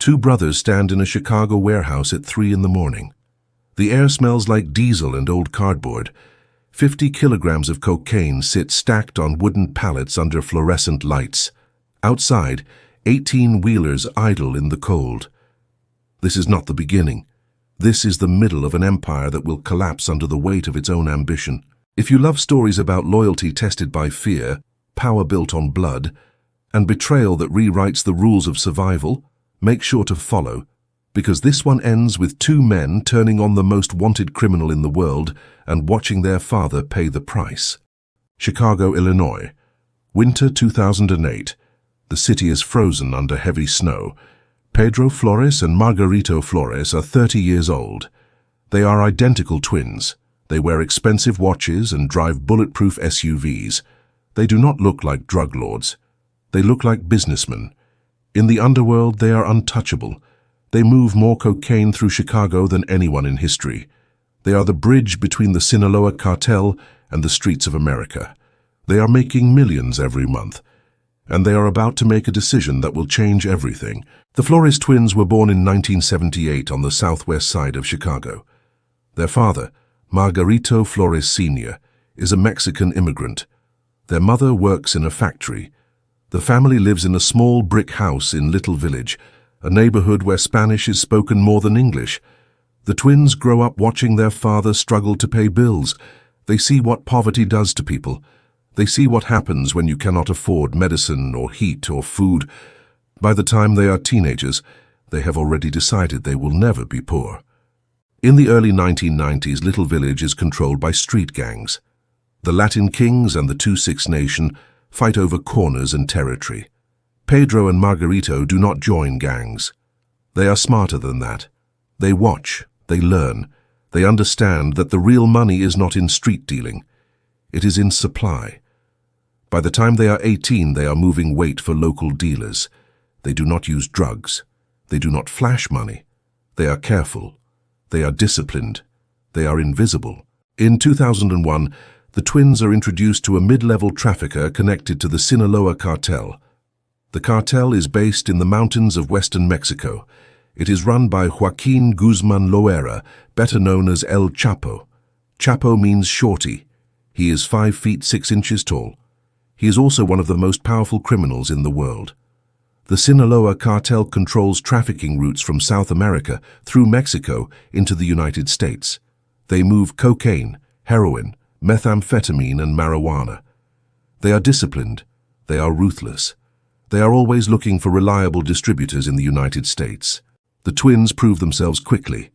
Two brothers stand in a Chicago warehouse at 3 in the morning. The air smells like diesel and old cardboard. 50 kilograms of cocaine sit stacked on wooden pallets under fluorescent lights. Outside, 18-wheelers idle in the cold. This is not the beginning. This is the middle of an empire that will collapse under the weight of its own ambition. If you love stories about loyalty tested by fear, power built on blood, and betrayal that rewrites the rules of survival, make sure to follow, because this one ends with two men turning on the most wanted criminal in the world and watching their father pay the price. Chicago, Illinois. Winter 2008. The city is frozen under heavy snow. Pedro Flores and Margarito Flores are 30 years old. They are identical twins. They wear expensive watches and drive bulletproof SUVs. They do not look like drug lords. They look like businessmen. In the underworld, they are untouchable. They move more cocaine through Chicago than anyone in history. They are the bridge between the Sinaloa Cartel and the streets of America. They are making millions every month. And they are about to make a decision that will change everything. The Flores twins were born in 1978 on the southwest side of Chicago. Their father, Margarito Flores Sr., is a Mexican immigrant. Their mother works in a factory. The family lives in a small brick house in Little Village, a neighborhood where Spanish is spoken more than English. The twins grow up watching their father struggle to pay bills. They see what poverty does to people. They see what happens when you cannot afford medicine or heat or food. By the time they are teenagers, they have already decided they will never be poor. In the early 1990s, Little Village is controlled by street gangs. The Latin Kings and the 2-6 Nation fight over corners and territory. Pedro and Margarito do not join gangs. They are smarter than that. They watch, they learn, they understand that the real money is not in street dealing. It is in supply. By the time they are 18, they are moving weight for local dealers. They do not use drugs. They do not flash money. They are careful. They are disciplined. They are invisible. In 2001, the twins are introduced to a mid-level trafficker connected to the Sinaloa Cartel. The cartel is based in the mountains of western Mexico. It is run by Joaquin Guzman, better known as El Chapo. Chapo means shorty. He is 5 feet 6 inches tall. He is also one of the most powerful criminals in the world. The Sinaloa Cartel controls trafficking routes from South America through Mexico into the United States. They move cocaine, heroin, methamphetamine, and marijuana. They are disciplined. They are ruthless. They are always looking for reliable distributors in the United States. The twins prove themselves quickly.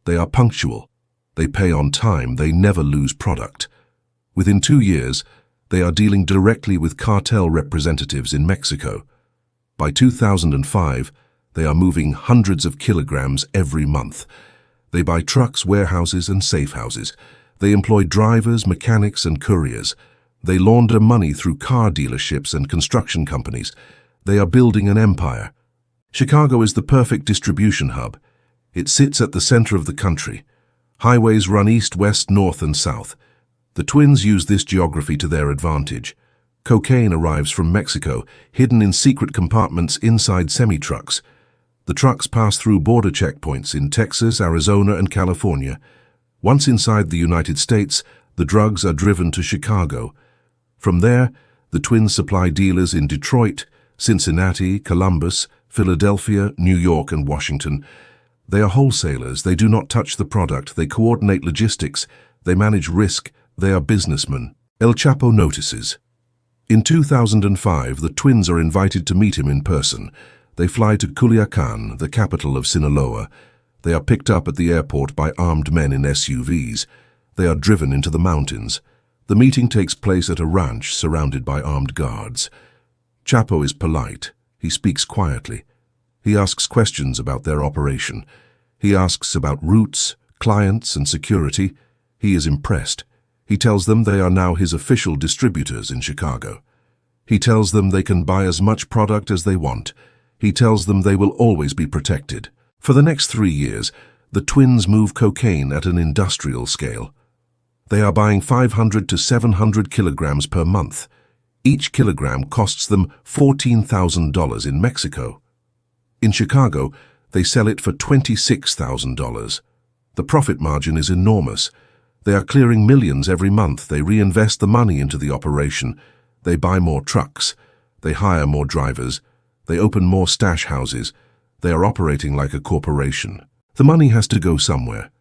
They are punctual. They pay on time. They never lose product. Within 2 years, they are dealing directly with cartel representatives in Mexico. By 2005, they are moving hundreds of kilograms every month. They buy trucks, warehouses, and safe houses. They employ drivers, mechanics, and couriers. They launder money through car dealerships and construction companies. They are building an empire. Chicago is the perfect distribution hub. It sits at the center of the country. Highways run east, west, north, and south. The twins use this geography to their advantage. Cocaine arrives from Mexico, hidden in secret compartments inside semi-trucks. The trucks pass through border checkpoints in Texas, Arizona, and California. Once inside the United States, the drugs are driven to Chicago. From there, the twins supply dealers in Detroit, Cincinnati, Columbus, Philadelphia, New York, and Washington. They are wholesalers. They do not touch the product. They coordinate logistics. They manage risk. They are businessmen. El Chapo notices. In 2005, the twins are invited to meet him in person. They fly to Culiacan, the capital of Sinaloa. They are picked up at the airport by armed men in SUVs. They are driven into the mountains. The meeting takes place at a ranch surrounded by armed guards. Chapo is polite. He speaks quietly. He asks questions about their operation. He asks about routes, clients, and security. He is impressed. He tells them they are now his official distributors in Chicago. He tells them they can buy as much product as they want. He tells them they will always be protected. For the next 3 years, the twins move cocaine at an industrial scale. They are buying 500 to 700 kilograms per month. Each kilogram costs them $14,000 in Mexico. In Chicago, They sell it for $26,000. The profit margin is enormous. They are clearing millions every month. They reinvest the money into the operation. They buy more trucks. They hire more drivers. They open more stash houses. They are operating like a corporation. The money has to go somewhere.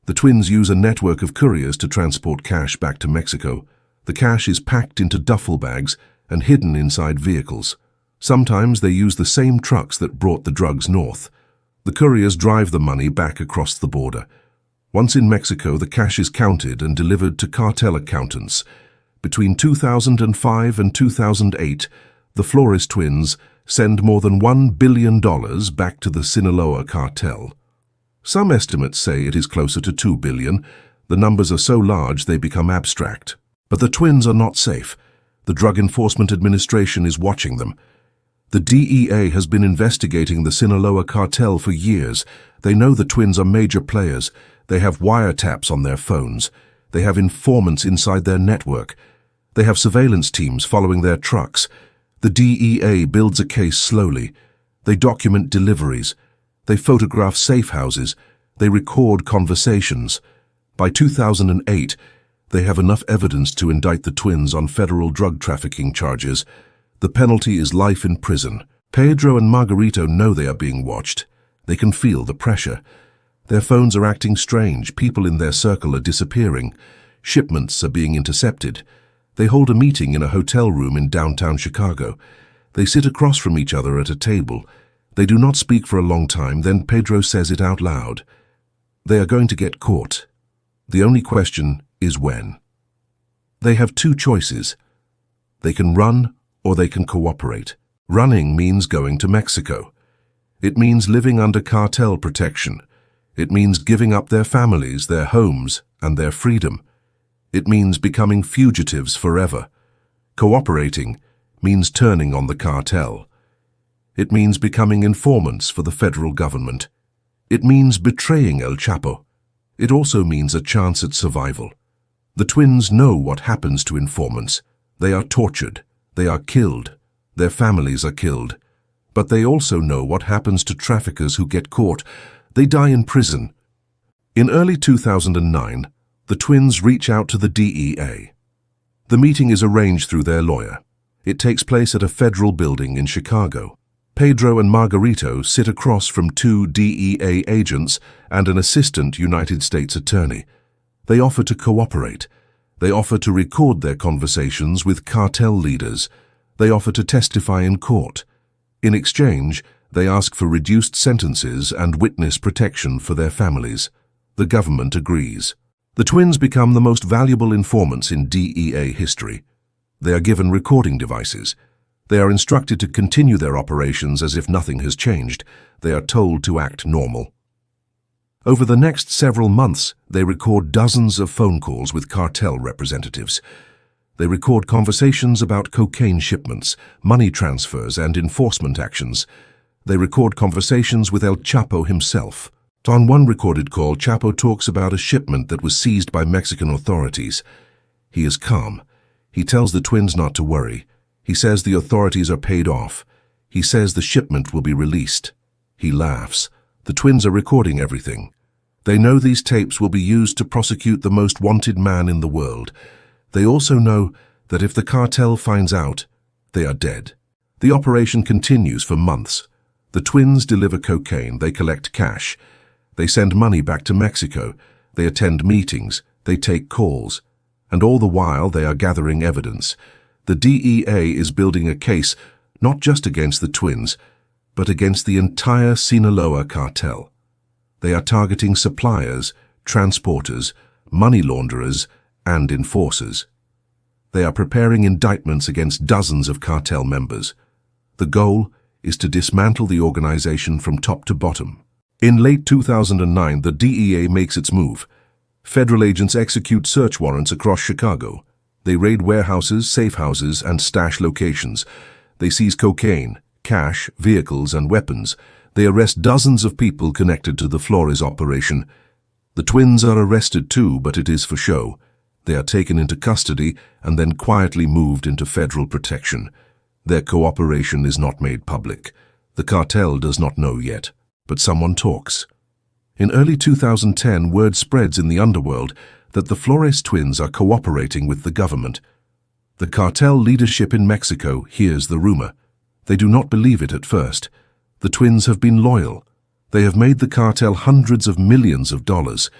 The twins use a network of couriers to transport cash back to Mexico. The cash is packed into duffel bags and hidden inside vehicles. Sometimes they use the same trucks that brought the drugs north. The couriers drive the money back across the border. Once in Mexico, the cash is counted and delivered to cartel accountants. Between 2005 and 2008, the Flores twins send more than $1 billion back to the Sinaloa Cartel. Some estimates say it is closer to $2 billion. The numbers are so large they become abstract. But the twins are not safe. The Drug Enforcement Administration is watching them. The DEA has been investigating the Sinaloa Cartel for years. They know the twins are major players. They have wiretaps on their phones. They have informants inside their network. They have surveillance teams following their trucks. The DEA builds a case slowly. They document deliveries. They photograph safe houses. They record conversations. By 2008, they have enough evidence to indict the twins on federal drug trafficking charges. The penalty is life in prison. Pedro and Margarito know they are being watched. They can feel the pressure. Their phones are acting strange. People in their circle are disappearing. Shipments are being intercepted. They hold a meeting in a hotel room in downtown Chicago. They sit across from each other at a table. They do not speak for a long time, then Pedro says it out loud. They are going to get caught. The only question is when. They have two choices. They can run or they can cooperate. Running means going to Mexico. It means living under cartel protection. It means giving up their families, their homes, and their freedom. It means becoming fugitives forever. Cooperating means turning on the cartel. It means becoming informants for the federal government. It means betraying El Chapo. It also means a chance at survival. The twins know what happens to informants. They are tortured. They are killed. Their families are killed. But they also know what happens to traffickers who get caught. They die in prison. In early 2009, the twins reach out to the DEA. The meeting is arranged through their lawyer. It takes place at a federal building in Chicago. Pedro and Margarito sit across from two DEA agents and an assistant United States attorney. They offer to cooperate. They offer to record their conversations with cartel leaders. They offer to testify in court. In exchange, they ask for reduced sentences and witness protection for their families. The government agrees. The twins become the most valuable informants in DEA history. They are given recording devices. They are instructed to continue their operations as if nothing has changed. They are told to act normal. Over the next several months, they record dozens of phone calls with cartel representatives. They record conversations about cocaine shipments, money transfers, and enforcement actions. They record conversations with El Chapo himself. On one recorded call, Chapo talks about a shipment that was seized by Mexican authorities. He is calm. He tells the twins not to worry. He says the authorities are paid off. He says the shipment will be released. He laughs. The twins are recording everything. They know these tapes will be used to prosecute the most wanted man in the world. They also know that if the cartel finds out, they are dead. The operation continues for months. The twins deliver cocaine. They collect cash. They send money back to Mexico. They attend meetings. They take calls. And all the while, they are gathering evidence. The DEA is building a case not just against the twins, but against the entire Sinaloa Cartel. They are targeting suppliers, transporters, money launderers, and enforcers. They are preparing indictments against dozens of cartel members. The goal is to dismantle the organization from top to bottom. In late 2009, the DEA makes its move. Federal agents execute search warrants across Chicago. They raid warehouses, safe houses, and stash locations. They seize cocaine, cash, vehicles, and weapons. They arrest dozens of people connected to the Flores operation. The twins are arrested too, but it is for show. They are taken into custody and then quietly moved into federal protection. Their cooperation is not made public. The cartel does not know yet. But someone talks. In early 2010, word spreads in the underworld that the Flores twins are cooperating with the government. The cartel leadership in Mexico hears the rumor. They do not believe it at first. The twins have been loyal. They have made the cartel hundreds of millions of dollars.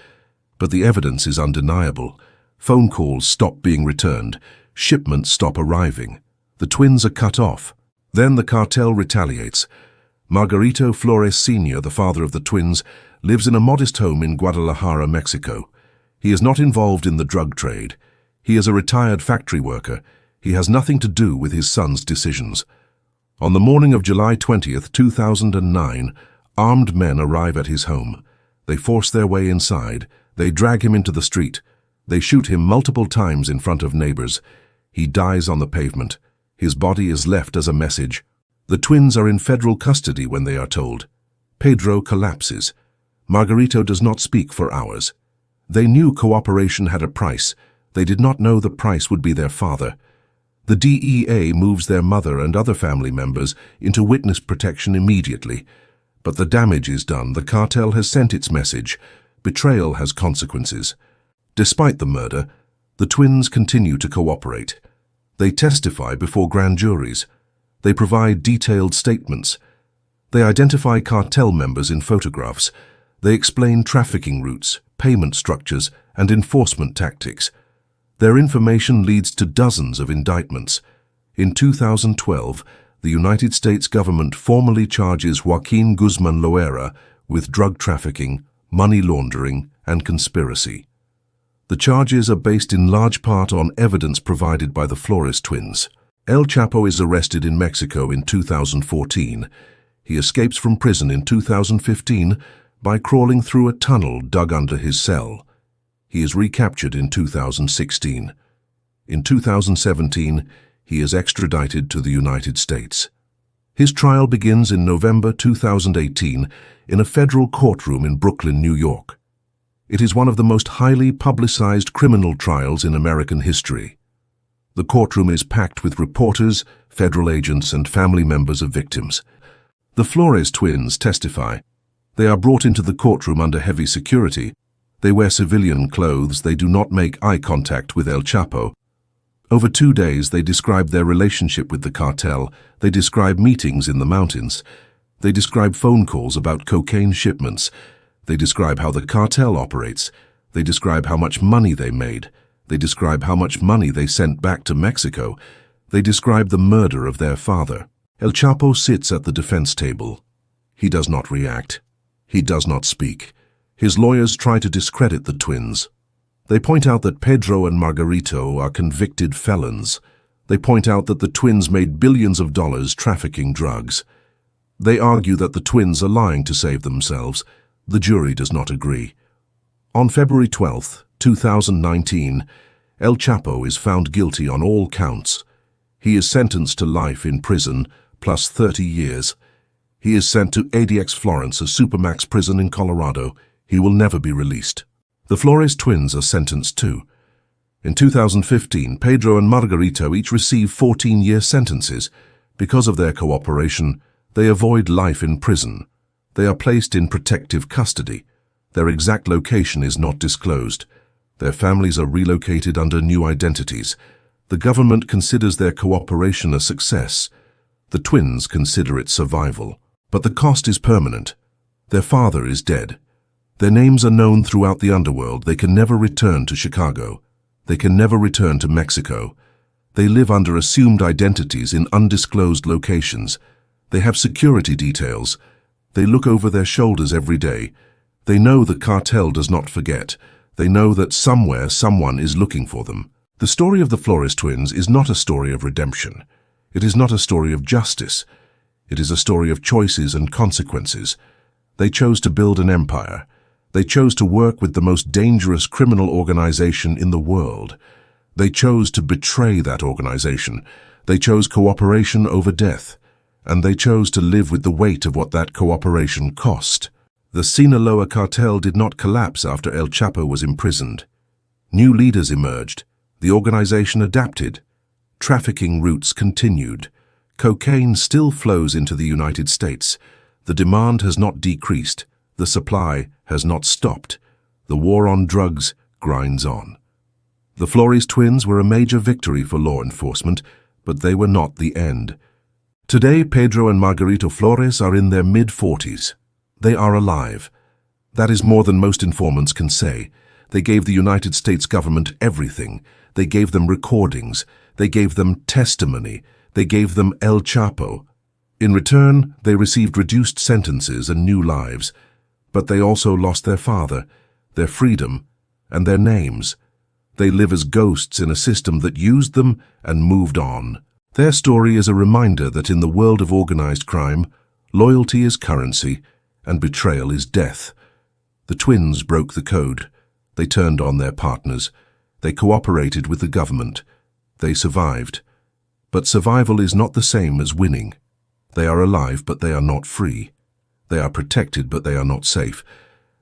But the evidence is undeniable. Phone calls stop being returned. Shipments stop arriving. The twins are cut off. Then the cartel retaliates. Margarito Flores Sr., the father of the twins, lives in a modest home in Guadalajara, Mexico. He is not involved in the drug trade. He is a retired factory worker. He has nothing to do with his son's decisions. On the morning of July 20th, 2009, armed men arrive at his home. They force their way inside. They drag him into the street. They shoot him multiple times in front of neighbors. He dies on the pavement. His body is left as a message. The twins are in federal custody when they are told. Pedro collapses. Margarito does not speak for hours. They knew cooperation had a price. They did not know the price would be their father. The DEA moves their mother and other family members into witness protection immediately. But the damage is done. The cartel has sent its message. Betrayal has consequences. Despite the murder, the twins continue to cooperate. They testify before grand juries. They provide detailed statements. They identify cartel members in photographs. They explain trafficking routes, payment structures, and enforcement tactics. Their information leads to dozens of indictments. In 2012, the United States government formally charges Joaquin Guzman with drug trafficking, money laundering, and conspiracy. The charges are based in large part on evidence provided by the Flores twins. El Chapo is arrested in Mexico in 2014. He escapes from prison in 2015 by crawling through a tunnel dug under his cell. He is recaptured in 2016. In 2017, he is extradited to the United States. His trial begins in November 2018 in a federal courtroom in Brooklyn, New York. It is one of the most highly publicized criminal trials in American history. The courtroom is packed with reporters, federal agents, and family members of victims. The Flores twins testify. They are brought into the courtroom under heavy security. They wear civilian clothes. They do not make eye contact with El Chapo. Over 2 days, they describe their relationship with the cartel. They describe meetings in the mountains. They describe phone calls about cocaine shipments. They describe how the cartel operates. They describe how much money they made. They describe how much money they sent back to Mexico. They describe the murder of their father. El Chapo sits at the defense table. He does not react. He does not speak. His lawyers try to discredit the twins. They point out that Pedro and Margarito are convicted felons. They point out that the twins made billions of dollars trafficking drugs. They argue that the twins are lying to save themselves. The jury does not agree. On February 12, 2019, El Chapo is found guilty on all counts. He is sentenced to life in prison, plus 30 years. He is sent to ADX Florence, a supermax prison in Colorado. He will never be released. The Flores twins are sentenced too. In 2015, Pedro and Margarito each receive 14-year sentences. Because of their cooperation, they avoid life in prison. They are placed in protective custody. Their exact location is not disclosed. Their families are relocated under new identities. The government considers their cooperation a success. The twins consider it survival. But the cost is permanent. Their father is dead. Their names are known throughout the underworld. They can never return to Chicago. They can never return to Mexico. They live under assumed identities in undisclosed locations. They have security details. They look over their shoulders every day. They know the cartel does not forget. They know that somewhere someone is looking for them. The story of the Flores twins is not a story of redemption. It is not a story of justice. It is a story of choices and consequences. They chose to build an empire. They chose to work with the most dangerous criminal organization in the world. They chose to betray that organization. They chose cooperation over death. And they chose to live with the weight of what that cooperation cost. The Sinaloa Cartel did not collapse after El Chapo was imprisoned. New leaders emerged. The organization adapted. Trafficking routes continued. Cocaine still flows into the United States. The demand has not decreased. The supply has not stopped. The war on drugs grinds on. The Flores twins were a major victory for law enforcement, but they were not the end. Today, Pedro and Margarito Flores are in their mid-40s. They are alive. That is more than most informants can say. They gave the United States government everything. They gave them recordings. They gave them testimony. They gave them El Chapo. In return, they received reduced sentences and new lives. But they also lost their father, their freedom, and their names. They live as ghosts in a system that used them and moved on. Their story is a reminder that in the world of organized crime, loyalty is currency and betrayal is death. The twins broke the code. They turned on their partners. They cooperated with the government. They survived. But survival is not the same as winning. They are alive, but they are not free. They are protected, but they are not safe.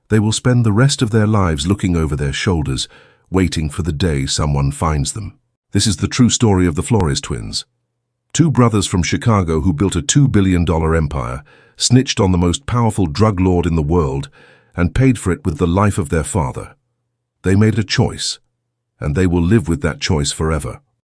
They will spend the rest of their lives looking over their shoulders, waiting for the day someone finds them. This is the true story of the Flores twins. Two brothers from Chicago who built a $2 billion empire, snitched on the most powerful drug lord in the world, and paid for it with the life of their father. They made a choice, and they will live with that choice forever.